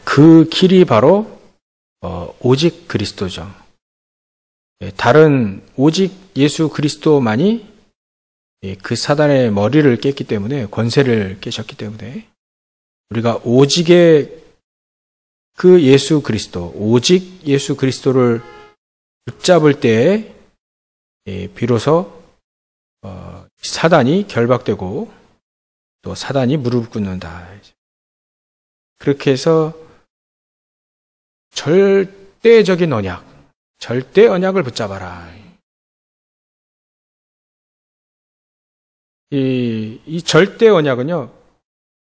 그 길이 바로 오직 그리스도죠. 다른 오직 예수 그리스도만이 그 사단의 머리를 깼기 때문에, 권세를 깨셨기 때문에 우리가 오직의 그 예수 그리스도, 오직 예수 그리스도를 붙잡을 때에 비로소 사단이 결박되고 또 사단이 무릎 꿇는다. 그렇게 해서 절대적인 언약, 절대 언약을 붙잡아라. 이 절대 언약은요,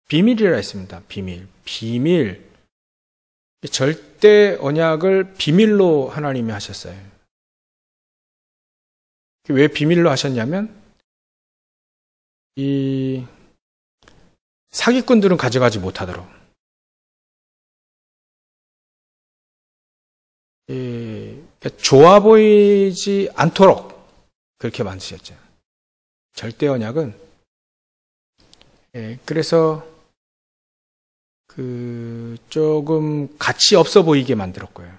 비밀이라 했습니다. 비밀. 절대 언약을 비밀로 하나님이 하셨어요. 왜 비밀로 하셨냐면, 이 사기꾼들은 가져가지 못하도록, 좋아 보이지 않도록 그렇게 만드셨죠. 절대 언약은. 그래서 조금 가치 없어 보이게 만들었고요.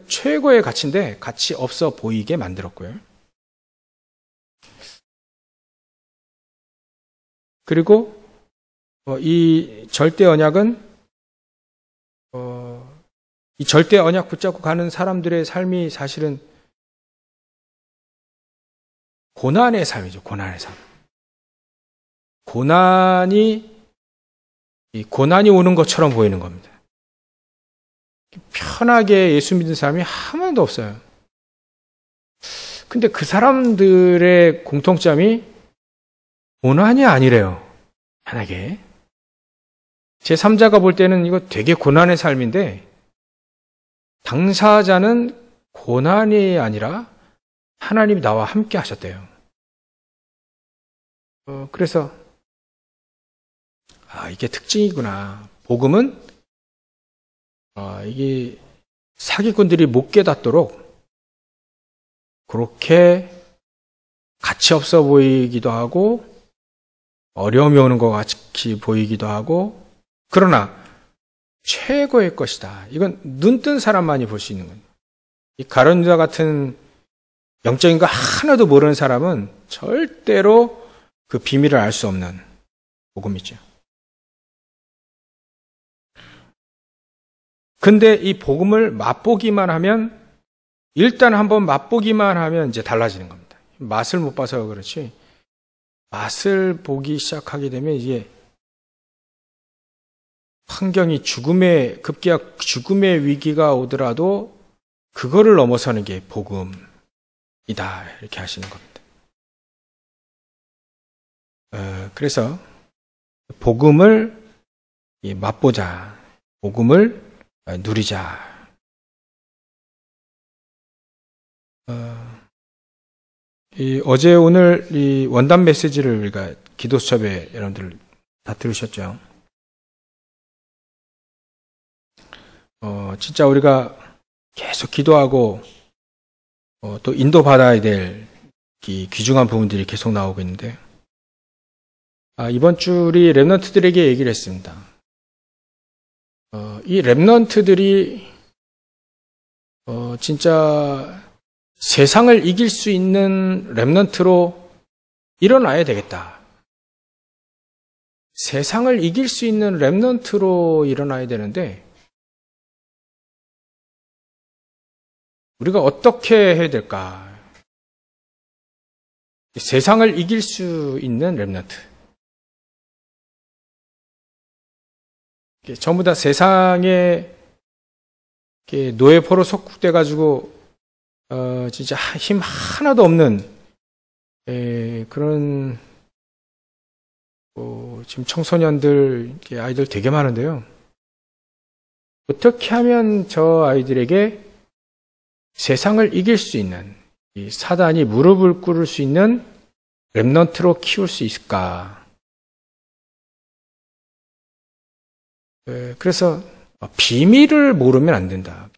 최고의 가치인데 가치 없어 보이게 만들었고요. 그리고 이 절대 언약은 이 절대 언약 붙잡고 가는 사람들의 삶이 사실은 고난의 삶이죠. 고난의 삶. 고난이 오는 것처럼 보이는 겁니다. 편하게 예수 믿는 사람이 한 명도 없어요. 근데 그 사람들의 공통점이 고난이 아니래요. 편하게. 제3자가 볼 때는 이거 되게 고난의 삶인데, 당사자는 고난이 아니라 하나님이 나와 함께 하셨대요. 그래서 이게 특징이구나. 복음은 이게 사기꾼들이 못 깨닫도록 그렇게 가치 없어 보이기도 하고 어려움이 오는 것 같이 보이기도 하고, 그러나 최고의 것이다. 이건 눈뜬 사람만이 볼 수 있는 거예요. 이 가룟 유다 같은 영적인 거 하나도 모르는 사람은 절대로 그 비밀을 알 수 없는 복음이죠. 근데 이 복음을 맛보기만 하면, 일단 한번 맛보기만 하면 이제 달라지는 겁니다. 맛을 못 봐서 그렇지, 맛을 보기 시작하게 되면 이게 환경이 급기야 죽음의 위기가 오더라도 그거를 넘어서는 게 복음이다. 이렇게 하시는 겁니다. 그래서 복음을 맛보자. 복음을 누리자. 어제 오늘 이 원단 메시지를 우리가 기도 수첩에 여러분들 다 들으셨죠? 진짜 우리가 계속 기도하고 또 인도받아야 될 이 귀중한 부분들이 계속 나오고 있는데, 이번 주 우리 렘넌트들에게 얘기를 했습니다. 이 렘넌트들이 진짜 세상을 이길 수 있는 렘넌트로 일어나야 되겠다. 세상을 이길 수 있는 렘넌트로 일어나야 되는데, 우리가 어떻게 해야 될까? 세상을 이길 수 있는 렘넌트. 전부 다 세상에 노예포로 속국돼가지고 진짜 힘 하나도 없는 그런 지금 청소년들, 아이들 되게 많은데요. 어떻게 하면 저 아이들에게 세상을 이길 수 있는, 이 사단이 무릎을 꿇을 수 있는 렘넌트로 키울 수 있을까? 그래서 비밀을 모르면 안 된다.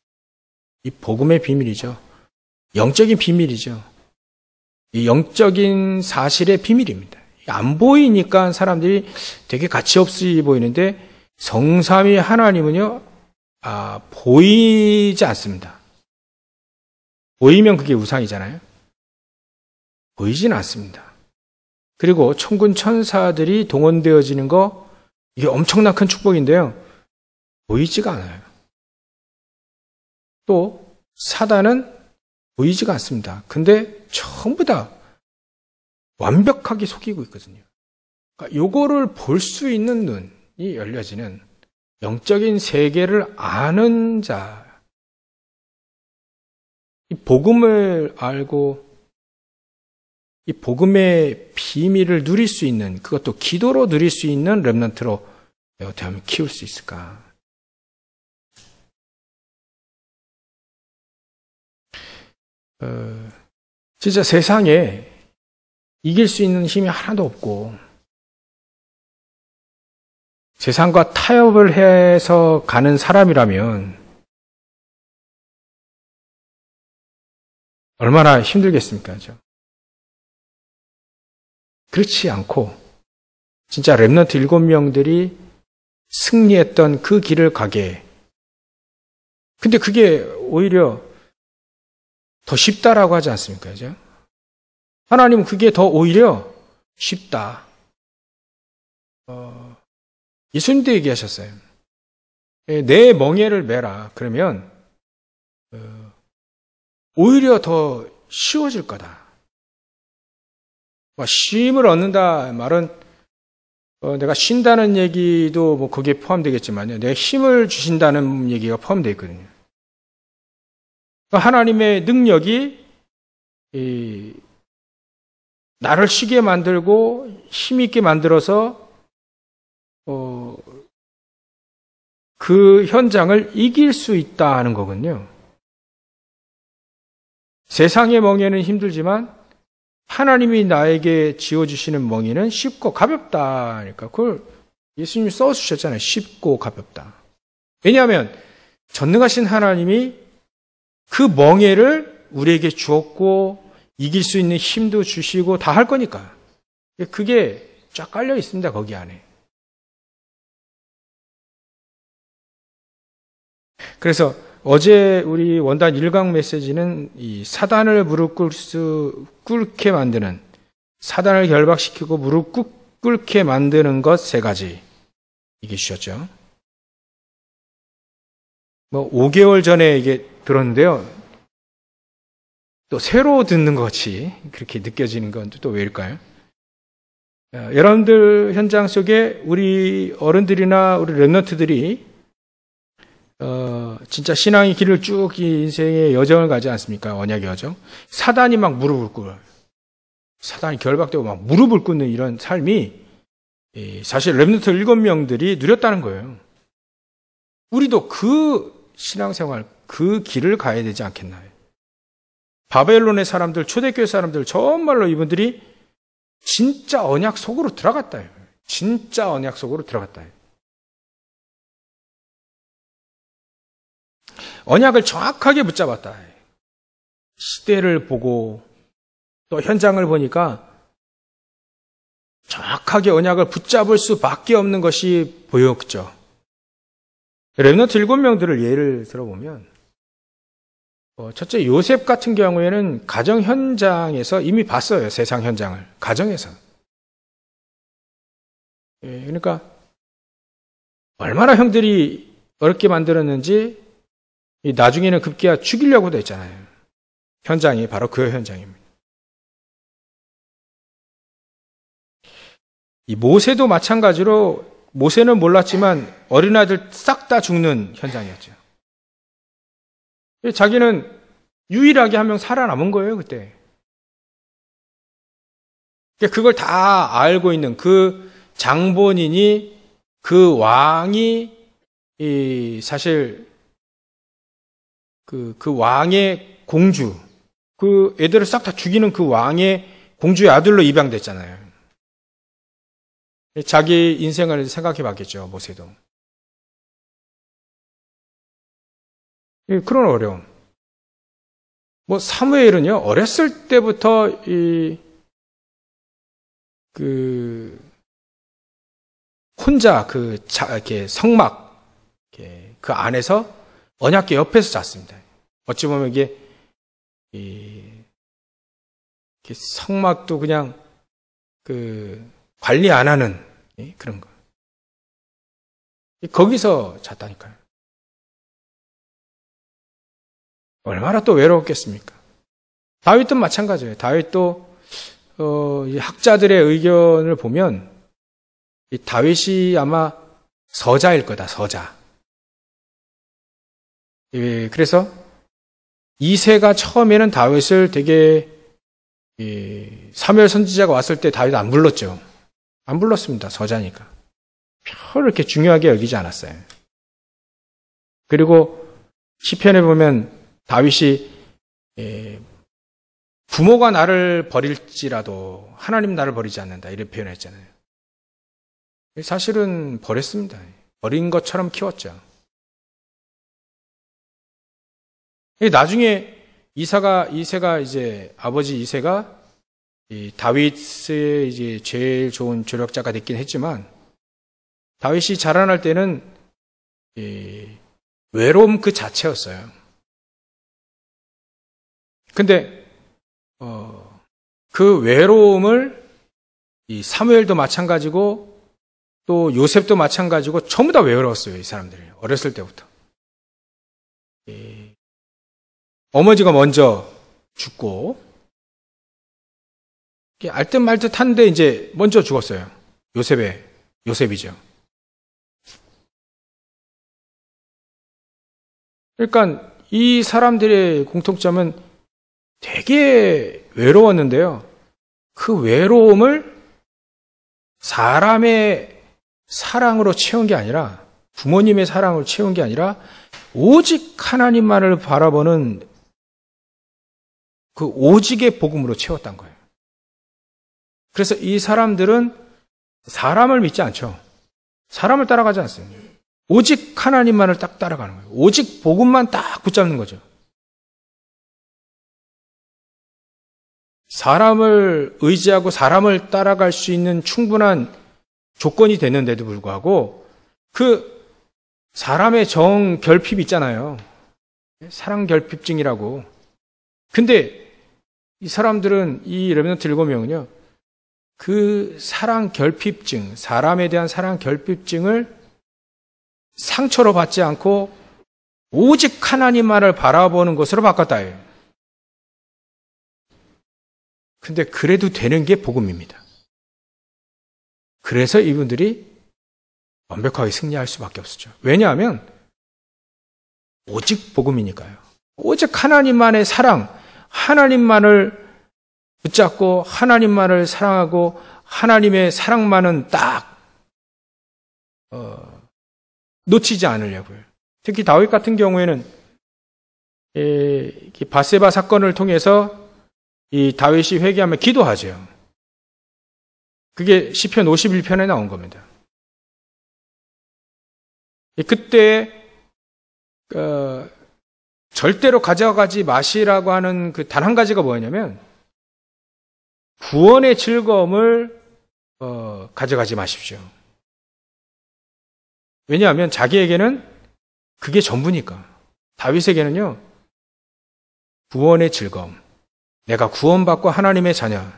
이 복음의 비밀이죠. 영적인 비밀이죠. 이 영적인 사실의 비밀입니다. 안 보이니까 사람들이 되게 가치 없이 보이는데, 성삼위 하나님은요, 보이지 않습니다. 보이면 그게 우상이잖아요. 보이진 않습니다. 그리고 천군 천사들이 동원되어지는 거, 이게 엄청난 큰 축복인데요. 보이지가 않아요. 또 사단은 보이지가 않습니다. 근데 전부 다 완벽하게 속이고 있거든요. 그러니까 요거를 볼 수 있는 눈이 열려지는 영적인 세계를 아는 자, 이 복음을 알고 이 복음의 비밀을 누릴 수 있는, 그것도 기도로 누릴 수 있는 렘넌트로 어떻게 하면 키울 수 있을까? 진짜 세상에 이길 수 있는 힘이 하나도 없고 세상과 타협을 해서 가는 사람이라면 얼마나 힘들겠습니까? 그렇지 않고 진짜 렘넌트 7명들이 승리했던 그 길을 가게. 근데 그게 오히려 더 쉽다라고 하지 않습니까? 그죠? 하나님은 그게 더 오히려 쉽다. 예수님도 얘기하셨어요. 내 멍에를 매라. 그러면 오히려 더 쉬워질 거다. 쉼을 얻는다 말은 내가 쉰다는 얘기도 뭐 거기에 포함되겠지만요. 내 힘을 주신다는 얘기가 포함되어 있거든요. 하나님의 능력이 나를 쉬게 만들고 힘있게 만들어서 그 현장을 이길 수 있다는 거군요. 세상의 멍에는 힘들지만 하나님이 나에게 지어주시는 멍에는 쉽고 가볍다. 그러니까 그걸 예수님이 써주셨잖아요. 쉽고 가볍다. 왜냐하면 전능하신 하나님이 그 멍에를 우리에게 주었고 이길 수 있는 힘도 주시고 다 할 거니까. 그게 쫙 깔려 있습니다. 거기 안에. 그래서 어제 우리 원단 1강 메시지는 이 사단을 무릎 꿇게 만드는, 사단을 결박시키고 무릎 꿇게 만드는 것 3가지 이게 주셨죠. 5개월 전에 이게 들었는데요. 또 새로 듣는 것 같이 그렇게 느껴지는 건 또 왜일까요? 여러분들 현장 속에 우리 어른들이나 우리 렘넌트들이 진짜 신앙의 길을 쭉 인생의 여정을 가지 않습니까? 언약의 여정. 사단이 막 무릎을 꿇어요. 사단이 결박되고 막 무릎을 꿇는 이런 삶이 사실 렘넌트 7명들이 누렸다는 거예요. 우리도 그 신앙생활, 그 길을 가야 되지 않겠나요? 바벨론의 사람들, 초대교회 사람들, 정말로 이분들이 진짜 언약 속으로 들어갔다. 진짜 언약 속으로 들어갔다. 언약을 정확하게 붙잡았다. 시대를 보고 또 현장을 보니까 정확하게 언약을 붙잡을 수밖에 없는 것이 보였죠. 렘넌트 7명들을 예를 들어보면 첫째 요셉 같은 경우에는 가정 현장에서 이미 봤어요. 세상 현장을. 가정에서. 그러니까 얼마나 형들이 어렵게 만들었는지 나중에는 급기야 죽이려고도 했잖아요. 현장이 바로 그 현장입니다. 이 모세도 마찬가지로 모세는 몰랐지만 어린아이들 싹 다 죽는 현장이었죠. 자기는 유일하게 한 명 살아남은 거예요, 그때. 그걸 다 알고 있는 그 장본인이, 그 왕이 사실 그 왕의 공주, 그 애들을 싹 다 죽이는 그 왕의 공주의 아들로 입양됐잖아요. 자기 인생을 생각해 봤겠죠, 모세도. 그런 어려움. 사무엘은요, 어렸을 때부터 혼자 이렇게 성막, 이렇게 그 안에서 언약궤 옆에서 잤습니다. 어찌 보면 이게 성막도 그냥 관리 안 하는 그런 거. 거기서 잤다니까요. 얼마나 또 외로웠겠습니까? 다윗도 마찬가지예요. 다윗도 학자들의 의견을 보면 이 다윗이 아마 서자일 거다. 서자. 그래서 이새가 처음에는 다윗을 되게 사무엘 선지자가 왔을 때 다윗 안 불렀죠. 안 불렀습니다. 서자니까. 별로 이렇게 중요하게 여기지 않았어요. 그리고 시편에 보면 다윗이 부모가 나를 버릴지라도 하나님 나를 버리지 않는다 이렇게 표현했잖아요. 사실은 버렸습니다. 버린 것처럼 키웠죠. 나중에 이새가 이제 아버지 이새가 다윗의 이제 제일 좋은 조력자가 됐긴 했지만 다윗이 자라날 때는 외로움 그 자체였어요. 근데 그 외로움을 이 사무엘도 마찬가지고 또 요셉도 마찬가지고 전부 다 외로웠어요. 이 사람들이 어렸을 때부터. 어머니가 먼저 죽고 알듯말듯 한데 이제 먼저 죽었어요. 요셉이죠. 그러니까 이 사람들의 공통점은 되게 외로웠는데요. 그 외로움을 사람의 사랑으로 채운 게 아니라 부모님의 사랑으로 채운 게 아니라 오직 하나님만을 바라보는 그 오직의 복음으로 채웠단 거예요. 그래서 이 사람들은 사람을 믿지 않죠. 사람을 따라가지 않습니다. 오직 하나님만을 딱 따라가는 거예요. 오직 복음만 딱 붙잡는 거죠. 사람을 의지하고 사람을 따라갈 수 있는 충분한 조건이 됐는데도 불구하고 그 사람의 정 결핍 있잖아요. 사랑 결핍증이라고. 근데 이 사람들은 이 렘넌트 7명은요. 그 사랑 결핍증, 사람에 대한 사랑 결핍증을 상처로 받지 않고 오직 하나님만을 바라보는 것으로 바꿨다예요. 근데 그래도 되는 게 복음입니다. 그래서 이분들이 완벽하게 승리할 수밖에 없었죠. 왜냐하면 오직 복음이니까요. 오직 하나님만의 사랑, 하나님만을 붙잡고 하나님만을 사랑하고 하나님의 사랑만은 딱 놓치지 않으려고요. 특히 다윗 같은 경우에는 바세바 사건을 통해서 이 다윗이 회개하며 기도하죠. 그게 시편 51편에 나온 겁니다. 그때 절대로 가져가지 마시라고 하는 그 단 한 가지가 뭐였냐면 구원의 즐거움을 가져가지 마십시오. 왜냐하면 자기에게는 그게 전부니까. 다윗에게는요. 구원의 즐거움. 내가 구원받고 하나님의 자녀.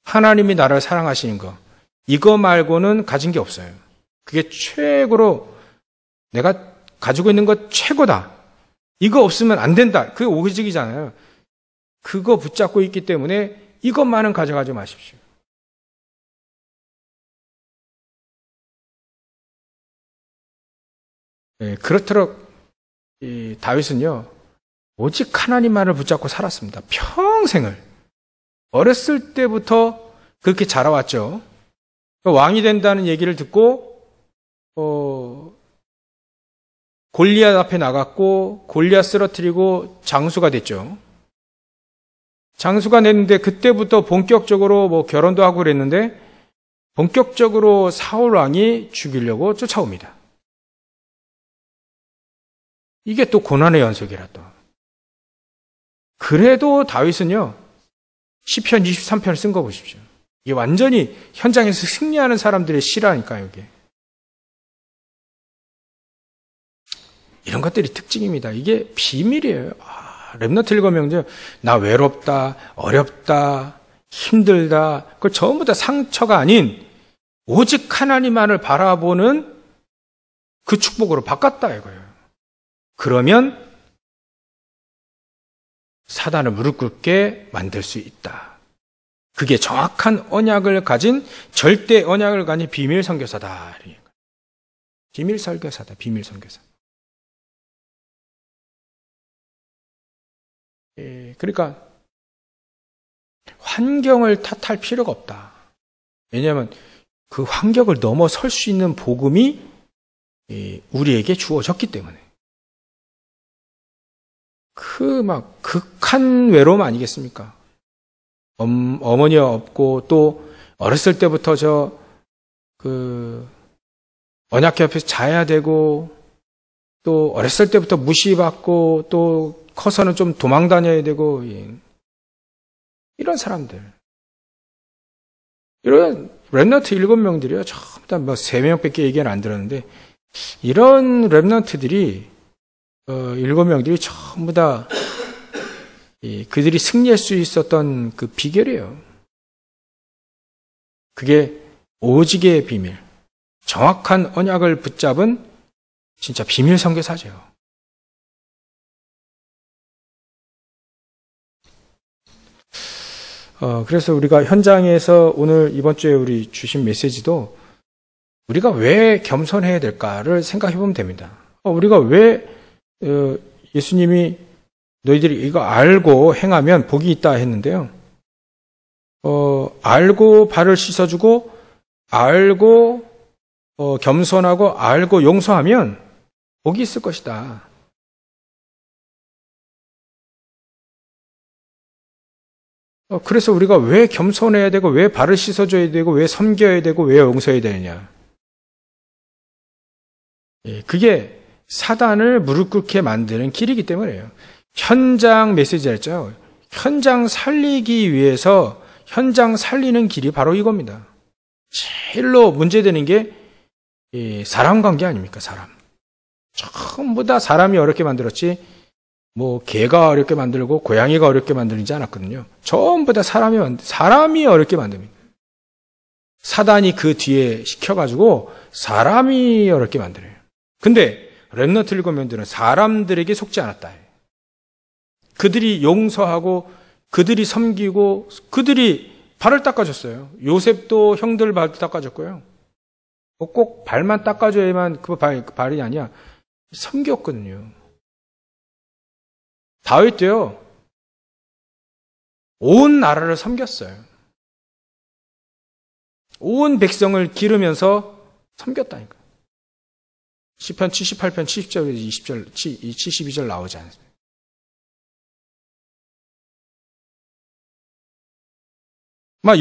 하나님이 나를 사랑하시는 거. 이거 말고는 가진 게 없어요. 그게 최고로 내가 가지고 있는 것 최고다. 이거 없으면 안 된다. 그게 오직이잖아요. 그거 붙잡고 있기 때문에 이것만은 가져가지 마십시오. 네, 그렇도록 이 다윗은요. 오직 하나님만을 붙잡고 살았습니다. 평생을. 어렸을 때부터 그렇게 자라왔죠. 왕이 된다는 얘기를 듣고 골리앗 앞에 나갔고 골리앗 쓰러뜨리고 장수가 됐죠. 장수가 됐는데 그때부터 본격적으로 뭐 결혼도 하고 그랬는데 본격적으로 사울 왕이 죽이려고 쫓아옵니다. 이게 또 고난의 연속이라 또. 그래도 다윗은요. 시편 23편을 쓴 거 보십시오. 이게 완전히 현장에서 승리하는 사람들의 시라니까요, 이게. 이런 것들이 특징입니다. 이게 비밀이에요. 렘넌트 7명들, 나 외롭다, 어렵다, 힘들다, 그걸 전부 다 상처가 아닌 오직 하나님만을 바라보는 그 축복으로 바꿨다 이거예요. 그러면 사단을 무릎 꿇게 만들 수 있다. 그게 정확한 언약을 가진, 절대 언약을 가진 비밀 선교사다. 비밀 설교사다. 비밀 선교사. 그러니까 환경을 탓할 필요가 없다. 왜냐하면 그 환경을 넘어설 수 있는 복음이 우리에게 주어졌기 때문에. 극한 외로움 아니겠습니까? 어머니가 없고, 또 어렸을 때부터 언약궤 앞에서 자야 되고, 또 어렸을 때부터 무시받고, 또 커서는 좀 도망 다녀야 되고, 이런 사람들. 이런 렘넌트 7명들이요. 전부 다 3명밖에 얘기는 안 들었는데, 이런 렘넌트들이 7명들이 전부 다 그들이 승리할 수 있었던 그 비결이에요. 그게 오직의 비밀, 정확한 언약을 붙잡은 진짜 비밀 선교사죠. 그래서 우리가 현장에서 오늘 이번 주에 우리 주신 메시지도 우리가 왜 겸손해야 될까를 생각해 보면 됩니다. 우리가 왜 예수님이 너희들이 이거 알고 행하면 복이 있다 했는데요. 알고 발을 씻어주고, 알고 겸손하고, 알고 용서하면 복이 있을 것이다. 그래서 우리가 왜 겸손해야 되고, 왜 발을 씻어줘야 되고, 왜 섬겨야 되고, 왜 용서해야 되느냐. 그게 사단을 무릎 꿇게 만드는 길이기 때문이에요. 현장 메시지를 했죠. 현장 살리기 위해서 현장 살리는 길이 바로 이겁니다. 제일로 문제되는 게 사람 관계 아닙니까? 사람. 전부 다 사람이 어렵게 만들었지, 개가 어렵게 만들고 고양이가 어렵게 만들지 않았거든요. 전부 다 사람이 어렵게 만듭니다. 사단이 그 뒤에 시켜가지고 사람이 어렵게 만들어요. 근데 렘넌트 7명들은 사람들에게 속지 않았다. 그들이 용서하고, 그들이 섬기고, 그들이 발을 닦아줬어요. 요셉도 형들 발도 닦아줬고요. 꼭 발만 닦아줘야만 그 발이 아니야. 섬겼거든요. 다윗도요, 온 나라를 섬겼어요. 온 백성을 기르면서 섬겼다니까. 시편 78편 70절, 72절 나오지 않습니까?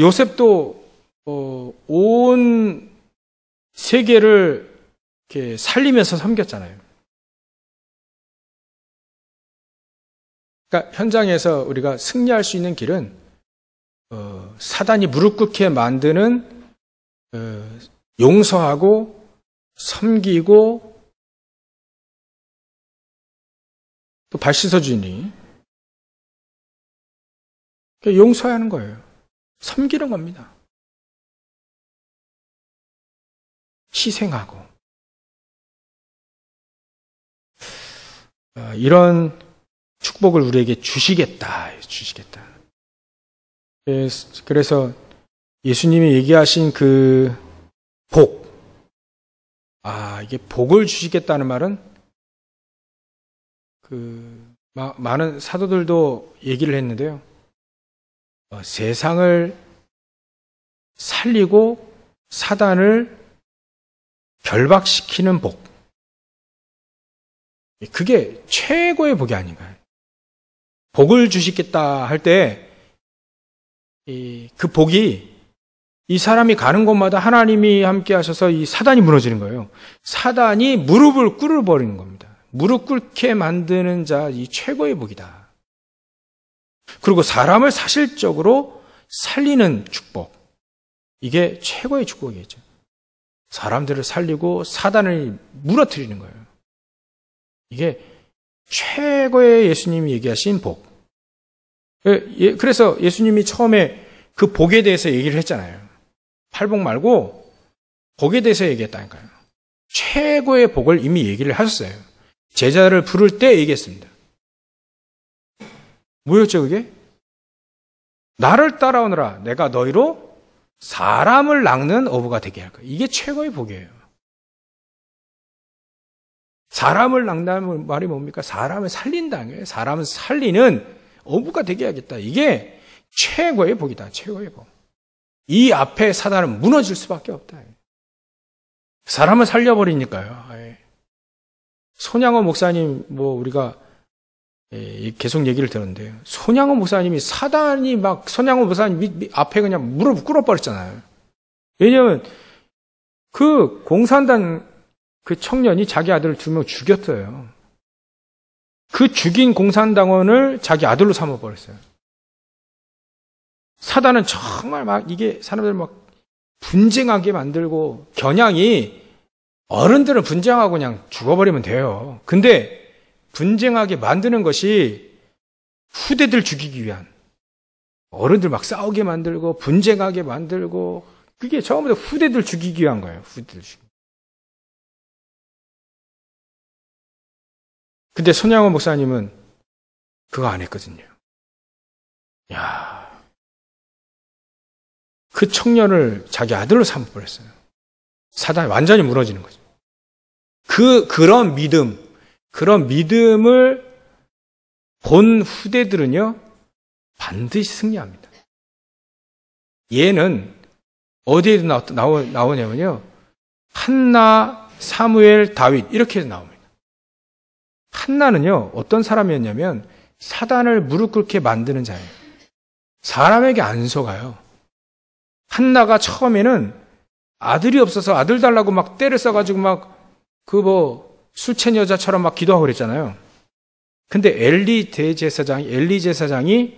요셉도 온 세계를 이렇게 살리면서 섬겼잖아요. 그러니까 현장에서 우리가 승리할 수 있는 길은 사단이 무릎 꿇게 만드는 용서하고 섬기고 또 발 씻어주니 용서해야 하는 거예요. 섬기는 겁니다. 희생하고 이런 축복을 우리에게 주시겠다. 그래서 예수님이 얘기하신 그 복, 이게 복을 주시겠다는 말은 많은 사도들도 얘기를 했는데요. 세상을 살리고 사단을 결박시키는 복. 그게 최고의 복이 아닌가요? 복을 주시겠다 할 때 그 복이 이 사람이 가는 곳마다 하나님이 함께 하셔서 이 사단이 무너지는 거예요. 사단이 무릎을 꿇어버리는 겁니다. 무릎 꿇게 만드는 자, 이 최고의 복이다. 그리고 사람을 사실적으로 살리는 축복. 이게 최고의 축복이겠죠. 사람들을 살리고 사단을 무너뜨리는 거예요. 이게 최고의 예수님이 얘기하신 복. 그래서 예수님이 처음에 그 복에 대해서 얘기를 했잖아요. 팔복 말고 복에 대해서 얘기했다니까요. 최고의 복을 이미 얘기를 하셨어요. 제자를 부를 때 얘기했습니다. 뭐였죠 그게? 나를 따라오너라. 내가 너희로 사람을 낚는 어부가 되게 할 거야. 이게 최고의 복이에요. 사람을 낚는다는 말이 뭡니까? 사람을 살린다는 거예요. 사람을 살리는 어부가 되게 하겠다. 이게 최고의 복이다. 최고의 복. 이 앞에 사단은 무너질 수밖에 없다. 사람을 살려버리니까요. 손양호 목사님, 우리가 계속 얘기를 들었는데요. 손양호 목사님이 사단이 손양호 목사님 앞에 그냥 무릎 꿇어버렸잖아요. 왜냐면 그 공산당 그 청년이 자기 아들을 2명 죽였어요. 그 죽인 공산당원을 자기 아들로 삼아버렸어요. 사단은 정말 이게 사람들 분쟁하게 만들고 겨냥이 어른들은 분쟁하고 그냥 죽어버리면 돼요. 근데 분쟁하게 만드는 것이 후대들 죽이기 위한 어른들 싸우게 만들고 분쟁하게 만들고 그게 처음부터 후대들 죽이기 위한 거예요. 후대들 죽이기. 근데 손양호 목사님은 그거 안 했거든요. 그 청년을 자기 아들로 삼아버렸어요. 사단이 완전히 무너지는 거죠. 그런 믿음을 본 후대들은요, 반드시 승리합니다. 얘는 어디에도 나오냐면요, 한나, 사무엘, 다윗, 이렇게 나옵니다. 한나는요, 어떤 사람이었냐면, 사단을 무릎 꿇게 만드는 자예요. 사람에게 안 속아요. 한나가 처음에는 아들이 없어서 아들 달라고 때를 써가지고 술 취한 여자처럼 기도하고 그랬잖아요. 근데 엘리 제사장이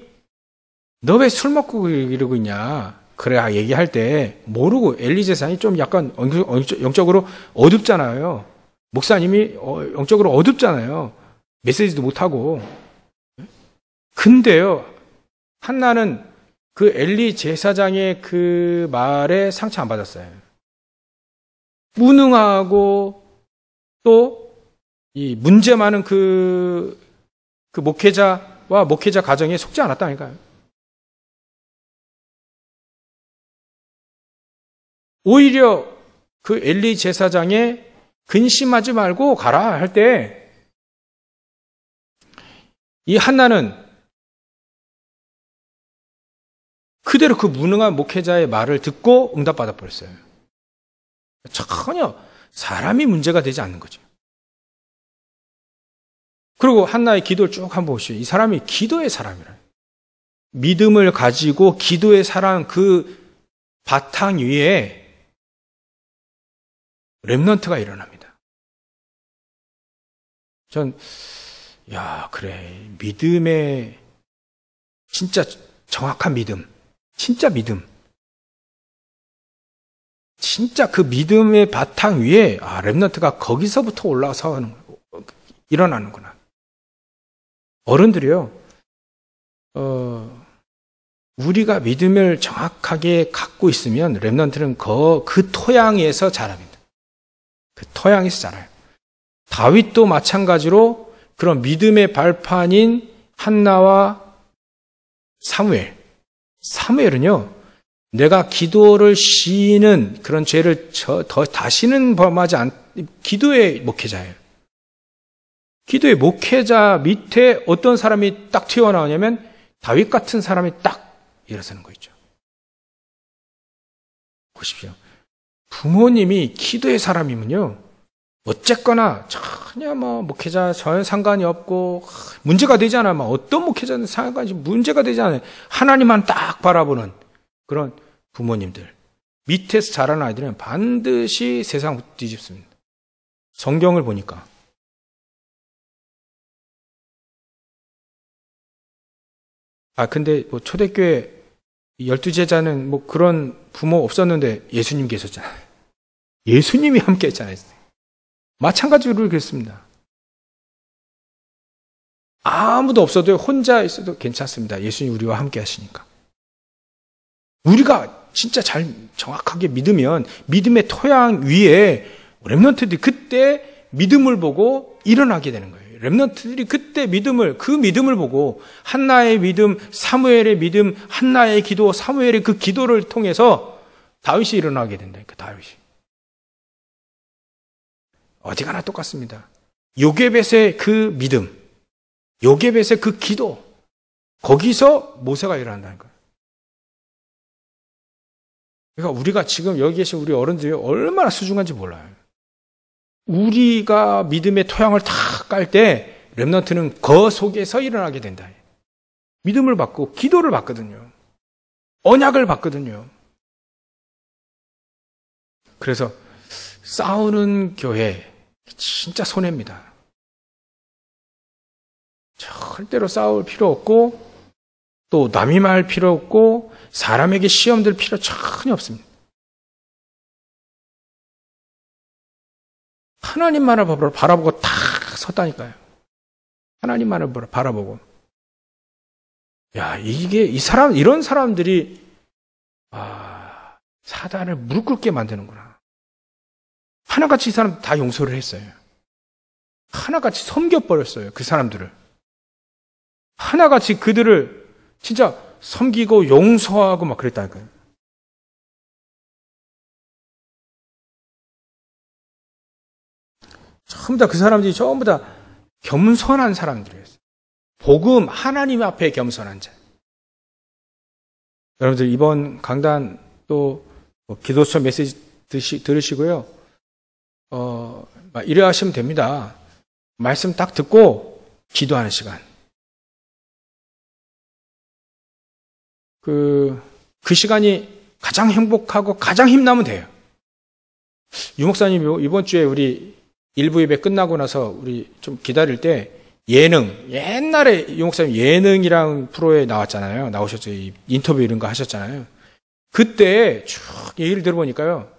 너 왜 술 먹고 이러고 있냐? 그래, 얘기할 때 모르고 엘리 제사장이 좀 약간 영적으로 어둡잖아요. 목사님이 영적으로 어둡잖아요. 메시지도 못하고. 근데요, 한나는 그 엘리 제사장의 그 말에 상처 안 받았어요. 무능하고 또 이 문제 많은 그 목회자와 목회자 가정에 속지 않았다니까요. 오히려 그 엘리 제사장에 근심하지 말고 가라 할 때 이 한나는 그대로 그 무능한 목회자의 말을 듣고 응답받아 버렸어요. 전혀 사람이 문제가 되지 않는 거죠. 그리고 한나의 기도를 쭉 한번 보시죠. 이 사람이 기도의 사람이라. 믿음을 가지고 기도의 사람 그 바탕 위에 렘넌트가 일어납니다. 그래. 믿음의 진짜 정확한 믿음. 진짜 그 믿음의 바탕 위에 렘넌트가 거기서부터 올라서 일어나는구나. 어른들이요. 우리가 믿음을 정확하게 갖고 있으면 렘넌트는 그 토양에서 자랍니다. 그 토양에서 자라요. 다윗도 마찬가지로 그런 믿음의 발판인 한나와 사무엘은요, 내가 기도를 쉬는 그런 죄를 더 다시는 범하지 기도의 목회자예요. 기도의 목회자 밑에 어떤 사람이 딱 튀어나오냐면 다윗 같은 사람이 딱 일어서는 거 있죠. 보십시오. 부모님이 기도의 사람이면요, 어쨌거나 전혀 목회자 전혀 상관이 없고 문제가 되지 않아. 어떤 목회자는 상관이 문제가 되지 않아요. 하나님만 딱 바라보는 그런 부모님들. 밑에서 자라는 아이들은 반드시 세상 뒤집습니다. 성경을 보니까. 근데 초대교회 12제자는 그런 부모 없었는데 예수님 계셨잖아요. 예수님이 함께 했잖아요. 마찬가지로 그랬습니다. 아무도 없어도 혼자 있어도 괜찮습니다. 예수님 우리와 함께 하시니까. 우리가 진짜 정확하게 믿으면 믿음의 토양 위에 렘넌트들이 그때 믿음을 보고 일어나게 되는 거예요. 렘넌트들이 그때 그 믿음을 보고 한나의 믿음, 사무엘의 믿음, 한나의 기도, 사무엘의 그 기도를 통해서 다윗이 일어나게 된다니까, 다윗이. 어디 가나 똑같습니다. 요게벳의 그 믿음, 요게벳의 그 기도, 거기서 모세가 일어난다는 거예요. 그러니까 우리가 지금 여기 계신 우리 어른들이 얼마나 소중한지 몰라요. 우리가 믿음의 토양을 다 깔 때 렘넌트는 그 속에서 일어나게 된다. 믿음을 받고 기도를 받거든요. 언약을 받거든요. 그래서 싸우는 교회 진짜 손해입니다. 절대로 싸울 필요 없고 또 남이 말 필요 없고 사람에게 시험 들 필요 전혀 없습니다. 하나님만을 바라보고 탁 섰다니까요. 하나님만을 바라보고. 야, 이런 사람들이, 사단을 무릎 꿇게 만드는구나. 하나같이 이 사람 다 용서를 했어요. 하나같이 섬겨버렸어요. 그 사람들을. 하나같이 그들을 진짜 섬기고 용서하고 막 그랬다니까요. 그 사람들이 전부 다 겸손한 사람들이었어요. 복음, 하나님 앞에 겸손한 자. 여러분들 이번 강단 또 기도처 메시지 들으시고요. 이래 하시면 됩니다. 말씀 딱 듣고 기도하는 시간. 그 시간이 가장 행복하고 가장 힘나면 돼요. 유 목사님 이번 주에 우리 일부 예배 끝나고 나서 우리 좀 기다릴 때 옛날에 유 목사님 예능이랑 프로에 나오셨죠. 인터뷰 이런 거 하셨잖아요. 그때 쭉 얘기를 들어보니까요.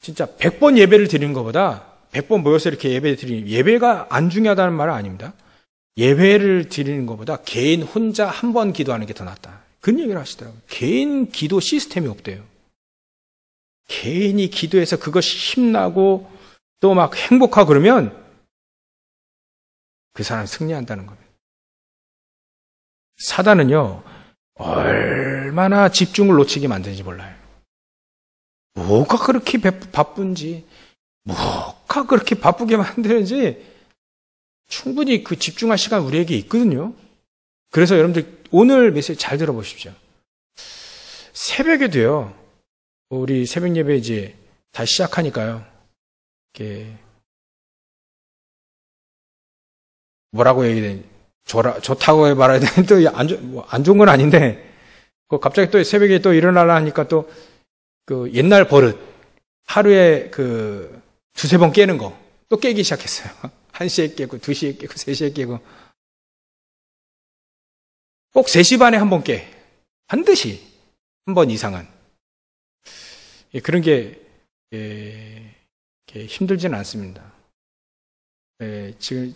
진짜 100번 예배를 드리는 것보다 100번 모여서 이렇게 예배가 안 중요하다는 말은 아닙니다. 예배를 드리는 것보다 개인 혼자 한 번 기도하는 게 더 낫다. 그런 얘기를 하시더라고요. 개인 기도 시스템이 없대요. 개인이 기도해서 그것이 힘나고 또 막 행복하고 그러면 그 사람 승리한다는 겁니다. 사단은요, 얼마나 집중을 놓치게 만드는지 몰라요. 뭐가 그렇게 바쁜지, 뭐가 그렇게 바쁘게 만드는지 충분히 그 집중할 시간 우리에게 있거든요. 그래서 여러분들 오늘 메시지 잘 들어보십시오. 새벽에도요, 우리 새벽 예배 이제 다시 시작하니까요. 이렇게 뭐라고 얘기해? 좋다고 말해야 되는 또 안 좋은 건 아닌데, 갑자기 또 새벽에 또 일어나려 하니까 또 그 옛날 버릇 하루에 그 두세 번 깨는 거 또 깨기 시작했어요. 1시에 깨고 2시에 깨고 3시에 깨고 꼭 3시 반에 한 번 깨. 반드시 한 번 이상은. 그런 게 힘들지는 않습니다. 지금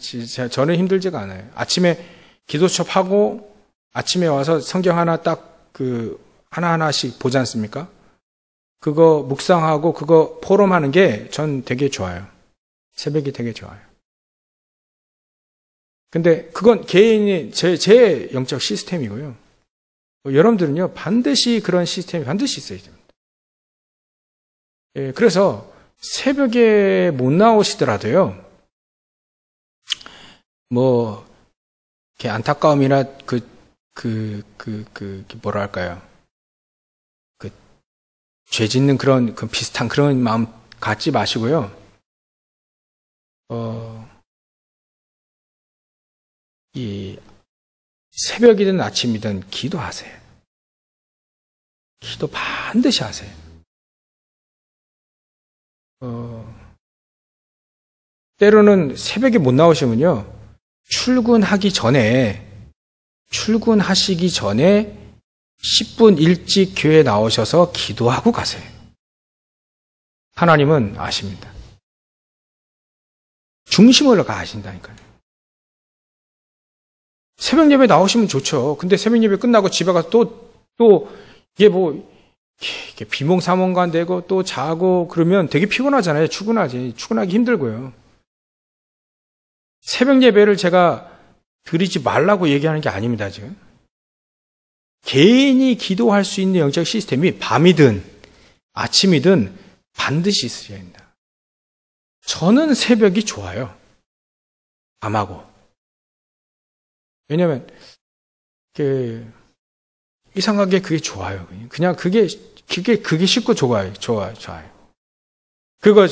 저는 힘들지가 않아요. 아침에 기도 수업하고 아침에 와서 성경 하나 딱 하나하나씩 보지 않습니까? 그거 묵상하고 그거 포럼하는 게 전 되게 좋아요. 새벽이 되게 좋아요. 근데 그건 개인이 제 영적 시스템이고요. 여러분들은요, 반드시 그런 시스템이 반드시 있어야 됩니다. 그래서 새벽에 못 나오시더라도요, 이렇게 안타까움이나 뭐랄까요. 죄 짓는 그런 비슷한 그런 마음 갖지 마시고요. 이 새벽이든 아침이든 기도하세요. 기도 반드시 하세요. 때로는 새벽에 못 나오시면요, 출근하시기 전에 10분 일찍 교회에 나오셔서 기도하고 가세요. 하나님은 아십니다. 중심을 가신다니까요. 새벽 예배 나오시면 좋죠. 근데 새벽 예배 끝나고 집에 가서 이게 이게 비몽사몽간 되고 또 자고 그러면 되게 피곤하잖아요. 출근하기 힘들고요. 새벽 예배를 제가 드리지 말라고 얘기하는 게 아닙니다, 지금. 개인이 기도할 수 있는 영적 시스템이 밤이든 아침이든 반드시 있어야 합니다. 저는 새벽이 좋아요. 밤하고. 왜냐면, 이상하게 그게 좋아요. 그냥 그게 쉽고 좋아요. 그거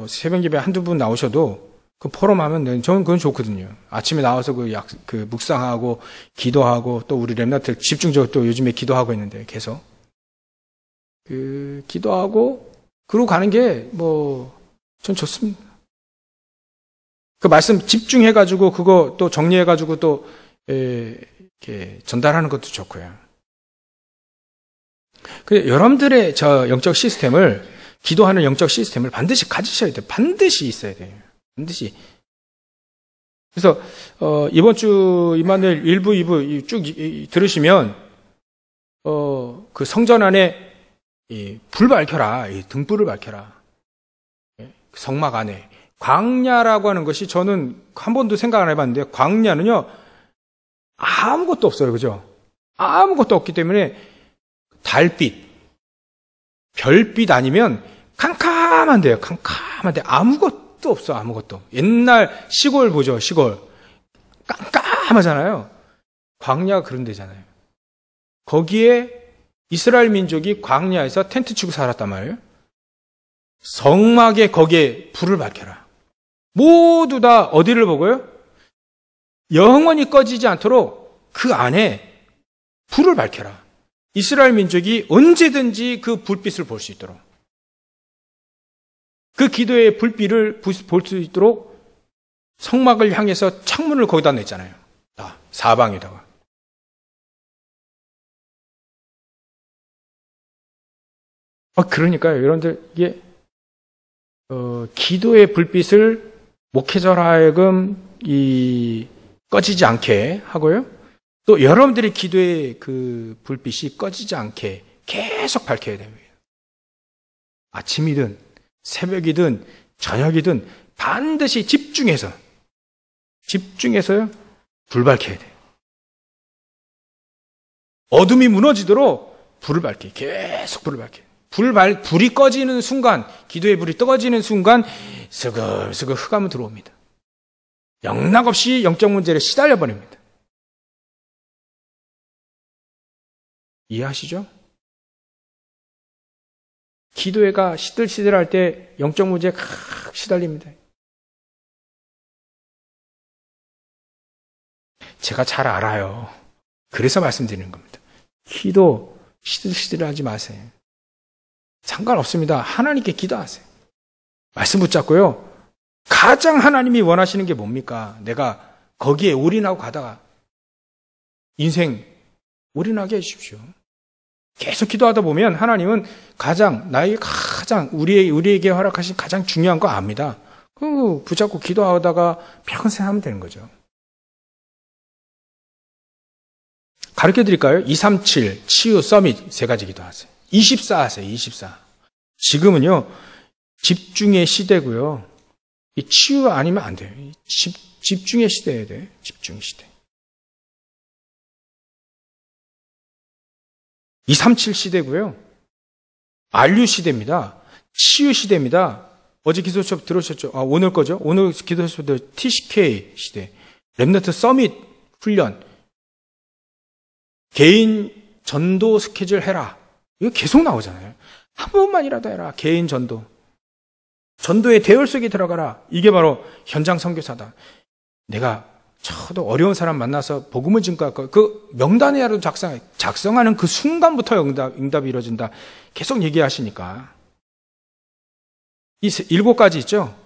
새벽 예배 한두 분 나오셔도 그 포럼하면 저는 그건 좋거든요. 아침에 나와서 그 묵상하고 기도하고 또 우리 렘넌트 집중적으로 또 요즘에 기도하고 있는데 계속 기도하고 그러고 가는 게 전 좋습니다. 그 말씀 집중해가지고 그거 또 정리해가지고 또 이렇게 전달하는 것도 좋고요. 여러분들의 영적 시스템을 기도하는 영적 시스템을 반드시 가지셔야 돼요. 반드시 있어야 돼요. 반드시. 그래서 이번 주 이마누엘 1부, 2부 쭉 들으시면 그 성전 안에 불 밝혀라. 등불을 밝혀라. 성막 안에. 광야라고 하는 것이 저는 한 번도 생각 안 해봤는데 광야는요. 아무것도 없어요. 그죠? 아무것도 없기 때문에 달빛, 별빛 아니면 캄캄한데요. 캄캄한데 아무것도 없어. 아무것도. 옛날 시골 보죠. 시골. 깜깜하잖아요. 광야가 그런 데잖아요. 거기에 이스라엘 민족이 광야에서 텐트 치고 살았단 말이에요. 성막에 거기에 불을 밝혀라. 모두 다 어디를 보고요? 영원히 꺼지지 않도록 그 안에 불을 밝혀라. 이스라엘 민족이 언제든지 그 불빛을 볼 수 있도록. 그 기도의 불빛을 볼 수 있도록 성막을 향해서 창문을 거기다 냈잖아요. 사방에다가. 그러니까요. 여러분들, 이게, 기도의 불빛을 목회자로 하여금 꺼지지 않게 하고요. 또 여러분들의 기도의 그 불빛이 꺼지지 않게 계속 밝혀야 됩니다. 아침이든 새벽이든 저녁이든 반드시 집중해서요. 불 밝혀야 돼요. 어둠이 무너지도록 불을 밝혀요. 계속 불을 밝혀요. 불이 꺼지는 순간, 기도의 불이 꺼지는 순간 슬글슬글 흑암은 들어옵니다. 영락없이 영적 문제를 시달려 버립니다. 이해하시죠? 기도회가 시들시들할 때 영적 문제에 칵 시달립니다. 제가 잘 알아요. 그래서 말씀드리는 겁니다. 기도 시들시들하지 마세요. 상관없습니다. 하나님께 기도하세요. 말씀 붙잡고요. 가장 하나님이 원하시는 게 뭡니까? 내가 거기에 올인하고 가다가 인생 올인하게 해주십시오. 계속 기도하다 보면 하나님은 나에게 가장 우리에게 허락하신 가장 중요한 거 압니다. 그 붙잡고 기도하다가 평생 하면 되는 거죠. 가르쳐 드릴까요? 237 치유 서밋 3가지 기도하세요. 24 하세요. 24. 지금은요. 집중의 시대고요. 이 치유 아니면 안 돼요. 집중의 시대여야 돼요. 집중 시대. 237 시대고요. 안류 시대입니다. 치유 시대입니다. 어제 기도 수업 들으셨죠? 오늘 거죠? 오늘 기도 수업도 TCK 시대. 렘넌트 서밋 훈련. 개인 전도 스케줄 해라. 이거 계속 나오잖아요. 한 번만이라도 해라. 개인 전도. 전도의 대열 속에 들어가라. 이게 바로 현장 선교사다. 내가 저도 어려운 사람 만나서 복음을 증거할 그 명단이라도 작성하는 그 순간부터 응답이 이루어진다. 계속 얘기하시니까. 이 7가지 있죠?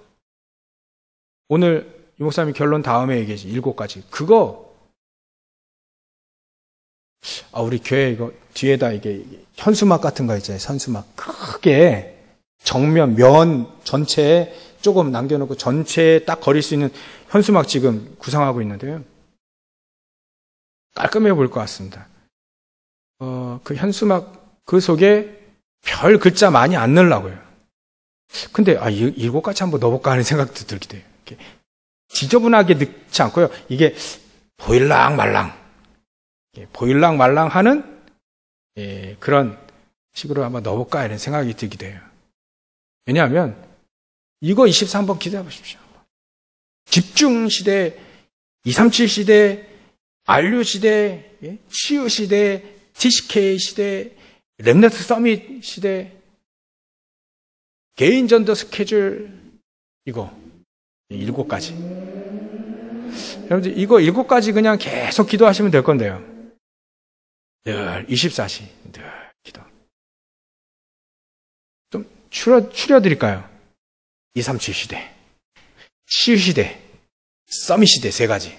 오늘 이 목사님이 결론 다음에 얘기하지. 7가지. 그거 우리 교회 이거 뒤에다 이게 현수막 같은 거 있잖아요. 현수막 크게 정면 면 전체에 조금 남겨놓고 전체에 딱 거릴 수 있는 현수막 지금 구상하고 있는데요. 깔끔해 보일 것 같습니다. 그 현수막 그 속에 별 글자 많이 안 넣으려고요. 근데 7가지 한번 넣어볼까 하는 생각도 들기도 해요. 이렇게 지저분하게 넣지 않고요. 이게 보일랑말랑 하는 그런 식으로 한번 넣어볼까 이런 생각이 들기도 해요. 왜냐하면 이거 23번 기도해 보십시오. 집중시대, 237 시대, 안류 시대, 치유 시대, TCK 시대, 렘넌트 서밋 시대, 개인 전도 스케줄, 이거 7가지. 여러분들 이거 7가지 그냥 계속 기도하시면 될 건데요. 늘 24시 늘 기도. 좀 추려드릴까요? 237 시대, 치유 시대, 서밋 시대 3가지.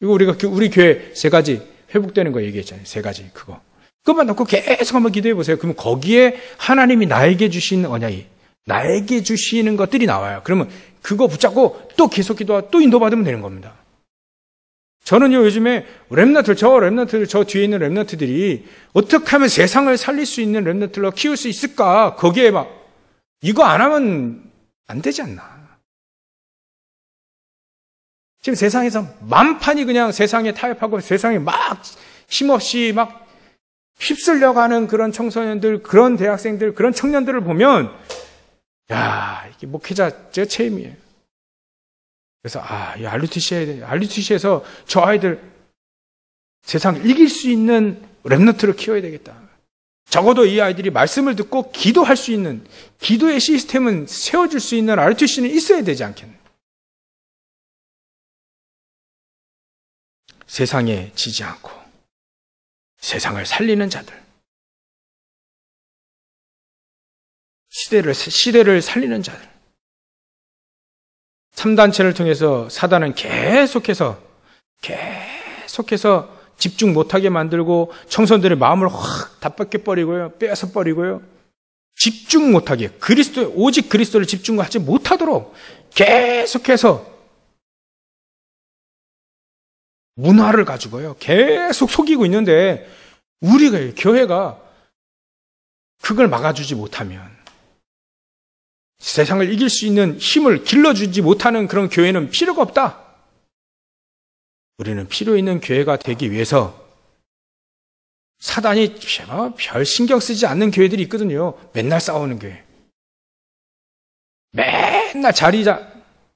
이거 우리 교회 3가지 회복되는 거 얘기했잖아요. 3가지 그거. 그것만 놓고 계속 한번 기도해 보세요. 그러면 거기에 하나님이 나에게 주신 언약이, 나에게 주시는 것들이 나와요. 그러면 그거 붙잡고 또 계속 기도하고 또 인도받으면 되는 겁니다. 저는요, 요즘에 저 뒤에 있는 렘넌트들이 어떻게 하면 세상을 살릴 수 있는 렘넌트로 키울 수 있을까? 거기에 이거 안 하면 안 되지 않나. 지금 세상에서 만판이 그냥 세상에 타협하고 세상에 힘없이 휩쓸려가는 그런 청소년들, 그런 대학생들, 그런 청년들을 보면, 이게 목회자 제 책임이에요. 그래서, 이 RUTC에서 저 아이들 세상을 이길 수 있는 렘넌트를 키워야 되겠다. 적어도 이 아이들이 말씀을 듣고 기도할 수 있는, 기도의 시스템은 세워줄 수 있는 RUTC는 있어야 되지 않겠나. 세상에 지지 않고, 세상을 살리는 자들, 시대를 살리는 자들. 3단체를 통해서 사단은 계속해서 집중 못하게 만들고 청소년들의 마음을 확 답답해버리고요, 빼앗아버리고요, 집중 못하게, 오직 그리스도를 집중하지 못하도록 계속해서 문화를 가지고요, 계속 속이고 있는데, 교회가 그걸 막아주지 못하면, 세상을 이길 수 있는 힘을 길러주지 못하는 그런 교회는 필요가 없다. 우리는 필요 있는 교회가 되기 위해서 사단이 별 신경 쓰지 않는 교회들이 있거든요. 맨날 싸우는 교회. 맨날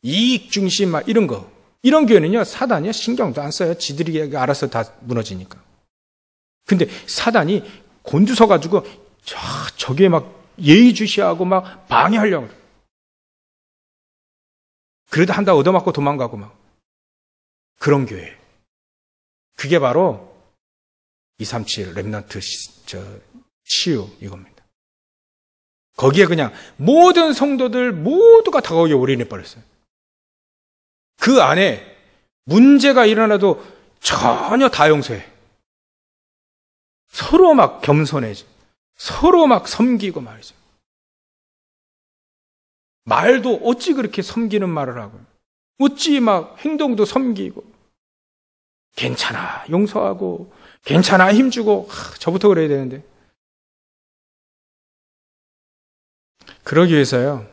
이익 중심 이런 거. 이런 교회는요, 사단이 신경도 안 써요. 지들이 알아서 다 무너지니까. 근데 사단이 곤두서가지고 저기에 예의주시하고 방해하려고 그래요. 그래도 한다 얻어맞고 도망가고 그런 교회. 그게 바로 237 렘넌트 치유 이겁니다. 거기에 그냥 모든 성도들 모두가 다 거기에 올인해버렸어요. 그 안에 문제가 일어나도 전혀 다 용서해. 서로 겸손해져. 서로 섬기고 말이죠. 말도 어찌 그렇게 섬기는 말을 하고, 어찌 행동도 섬기고, 괜찮아, 용서하고, 괜찮아, 힘주고, 저부터 그래야 되는데. 그러기 위해서요,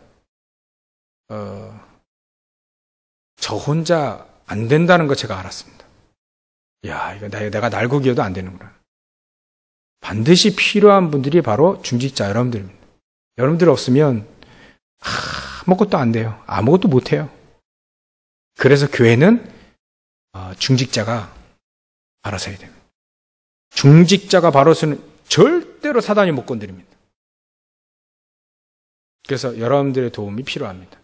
저 혼자 안 된다는 거 제가 알았습니다. 이거 내가 날고 기어도 안 되는구나. 반드시 필요한 분들이 바로 중직자 여러분들입니다. 여러분들 없으면 아무것도 안 돼요. 아무것도 못 해요. 그래서 교회는 중직자가 바로 서야 됩니다. 중직자가 바로 서는 절대로 사단이 못 건드립니다. 그래서 여러분들의 도움이 필요합니다.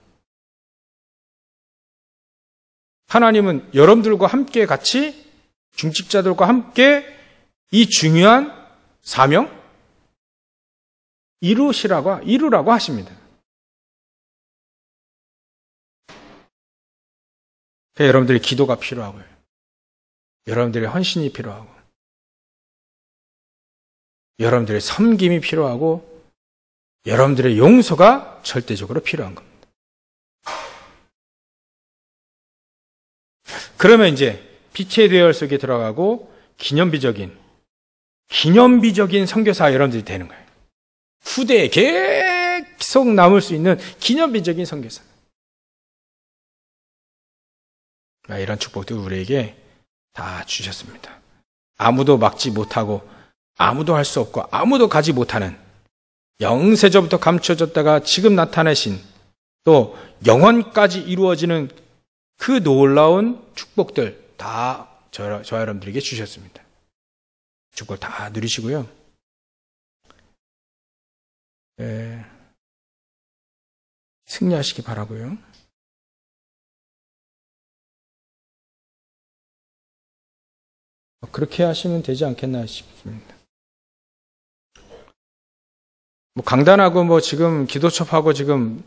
하나님은 여러분들과 함께 같이 중직자들과 함께 이 중요한 사명 이루라고 하십니다. 여러분들의 기도가 필요하고요. 여러분들의 헌신이 필요하고, 여러분들의 섬김이 필요하고, 여러분들의 용서가 절대적으로 필요한 겁니다. 그러면 이제 빛의 대열 속에 들어가고 기념비적인 선교사 여러분들이 되는 거예요. 후대에 계속 남을 수 있는 기념비적인 선교사. 이런 축복들 우리에게 다 주셨습니다. 아무도 막지 못하고 아무도 할 수 없고 아무도 가지 못하는 영세전부터 감춰졌다가 지금 나타내신 또 영원까지 이루어지는 그 놀라운 축복들 다 저와 여러분들에게 주셨습니다. 축복 다 누리시고요. 승리하시기 바라고요. 그렇게 하시면 되지 않겠나 싶습니다. 강단하고 지금 기도첩하고 지금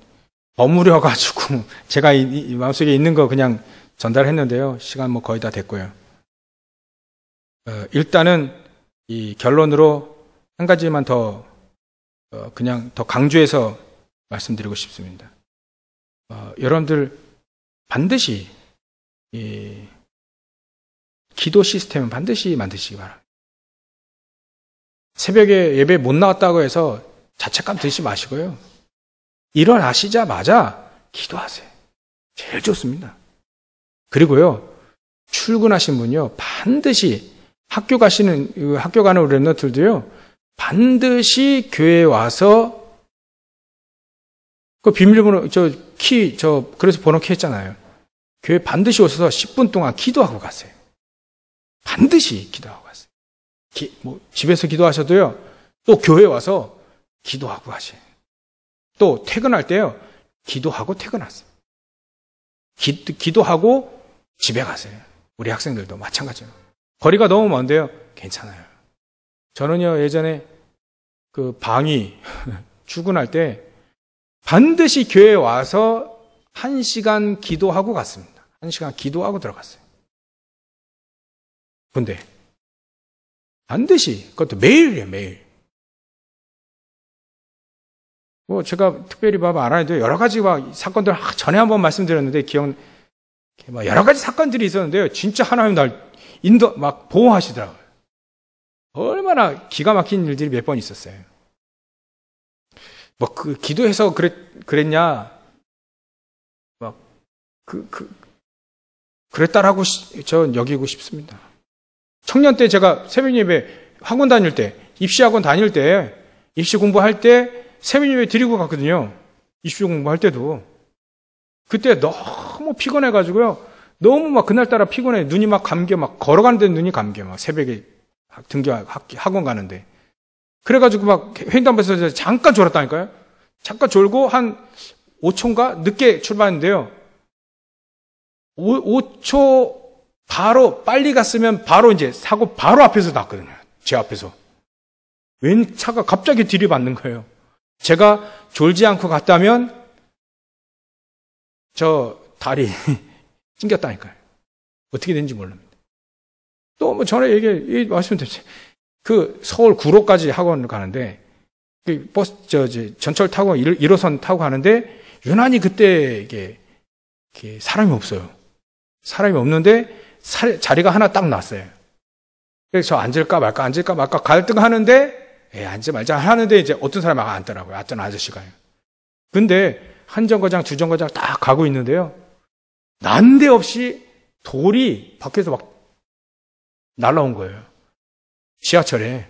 버무려가지고 제가 이 마음속에 있는 거 그냥 전달했는데요. 시간 거의 다 됐고요. 일단은 이 결론으로 한 가지만 더 그냥 더 강조해서 말씀드리고 싶습니다. 여러분들 반드시 이 기도 시스템은 반드시 만드시기 바랍니다. 새벽에 예배 못 나왔다고 해서 자책감 드시지 마시고요. 일어나시자마자 기도하세요. 제일 좋습니다. 그리고요, 출근하신 분요, 반드시 학교 가는 우리 랩런트들도요, 반드시 교회에 와서 그 비밀번호, 그래서 번호 키 했잖아요. 교회 반드시 오셔서 10분 동안 기도하고 가세요. 반드시 기도하고 가세요. 집에서 기도하셔도요, 또 교회 와서 기도하고 가세요. 또 퇴근할 때요, 기도하고 퇴근하세요. 기도하고 집에 가세요. 우리 학생들도 마찬가지로. 거리가 너무 먼데요, 괜찮아요. 저는요, 예전에 그 방이 출근할 때 반드시 교회에 와서 1시간 기도하고 갔습니다. 1시간 기도하고 들어갔어요. 근데 반드시, 그것도 매일이에요, 매일. 제가 특별히 안 하는데 여러 가지 사건들 전에 한번 말씀드렸는데 여러 가지 사건들이 있었는데요. 진짜 하나님 날 보호하시더라고요. 얼마나 기가 막힌 일들이 몇 번 있었어요. 기도해서 그랬냐? 그랬다라고 전 여기고 싶습니다. 청년 때 제가 새벽 예배 학원 다닐 때, 입시학원 다닐 때, 입시 공부할 때 새벽 예배 드리고 갔거든요. 입시 공부할 때도. 그때 너무 피곤해가지고요. 너무 그날따라 피곤해. 눈이 감겨, 걸어가는데 눈이 감겨. 새벽에 학원 가는데. 그래가지고 횡단보도에서 잠깐 졸았다니까요. 잠깐 졸고 한 5초인가 늦게 출발했는데요. 5초 바로 빨리 갔으면 바로 이제 사고 바로 앞에서 났거든요. 제 앞에서. 웬 차가 갑자기 들이받는 거예요. 제가 졸지 않고 갔다면 저 다리 찡겼다니까요. 어떻게 된지 모릅니다. 또 전에 말씀드렸죠. 서울 구로까지 학원을 가는데 버스 전철 타고 1호선 타고 가는데 유난히 그때 이게 사람이 없어요. 사람이 없는데 자리가 하나 딱 났어요. 그래서 저 앉을까 말까 갈등하는데 앉지 말자 하는데 이제 어떤 사람이 앉더라고요. 어떤 아저씨가요. 근데 한 정거장, 두 정거장 딱 가고 있는데요. 난데없이 돌이 밖에서 날라온 거예요. 지하철에.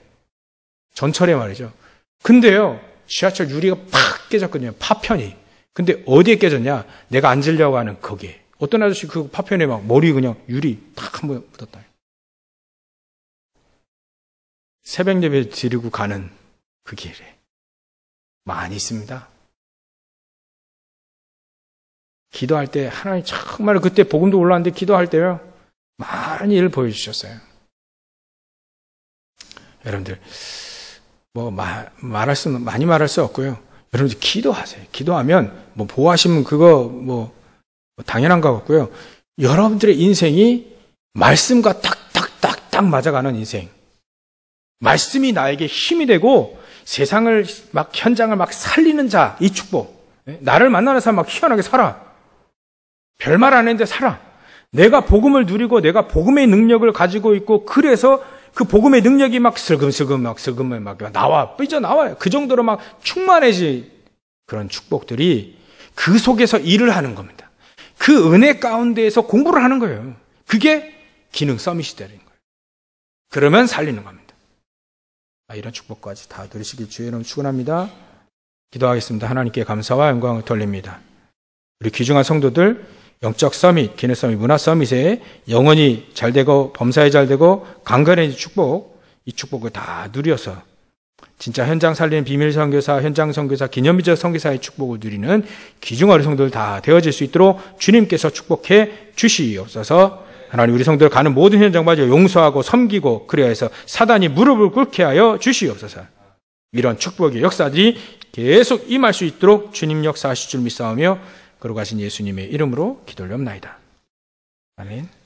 전철에 말이죠. 근데요, 지하철 유리가 팍 깨졌거든요. 파편이. 근데 어디에 깨졌냐? 내가 앉으려고 하는 거기에. 어떤 아저씨 그 파편에 머리 그냥 유리 탁 한번 묻었다. 새벽 예배 드리고 가는 그 길에 많이 있습니다. 기도할 때 하나님 정말 그때 복음도 올라왔는데 기도할 때요 많이 일을 보여주셨어요. 여러분들 많이 말할 수 없고요. 여러분들 기도하세요. 기도하면 보호하시면 그거 당연한 것 같고요. 여러분들의 인생이 말씀과 딱딱딱딱 맞아가는 인생. 말씀이 나에게 힘이 되고 세상을 현장을 살리는 자, 이 축복. 나를 만나는 사람 희한하게 살아. 별말 안 했는데 살아. 내가 복음을 누리고 내가 복음의 능력을 가지고 있고 그래서 그 복음의 능력이 막 슬금슬금 막 삐져나와요. 그 정도로 막 충만해진 그런 축복들이 그 속에서 일을 하는 겁니다. 그 은혜 가운데에서 공부를 하는 거예요. 그게 기능 서밋이 되는 거예요. 그러면 살리는 겁니다. 이런 축복까지 다 누리시길 주의 이름으로 축원합니다. 기도하겠습니다. 하나님께 감사와 영광을 돌립니다. 우리 귀중한 성도들 영적 서밋, 기능 서밋, 문화 서밋에 영원히 잘 되고 범사에 잘 되고 강건해진 축복, 이 축복을 다 누려서 진짜 현장 살리는 비밀 선교사, 현장 선교사, 기념비적 선교사의 축복을 누리는 귀중한 우리 성도들 다 되어질 수 있도록 주님께서 축복해 주시옵소서. 하나님 우리 성도들 가는 모든 현장마저 용서하고 섬기고 그래야 해서 사단이 무릎을 꿇게 하여 주시옵소서. 이런 축복의 역사들이 계속 임할 수 있도록 주님 역사하실 줄 믿사오며 거룩하신 예수님의 이름으로 기도를 옵나이다. 아멘.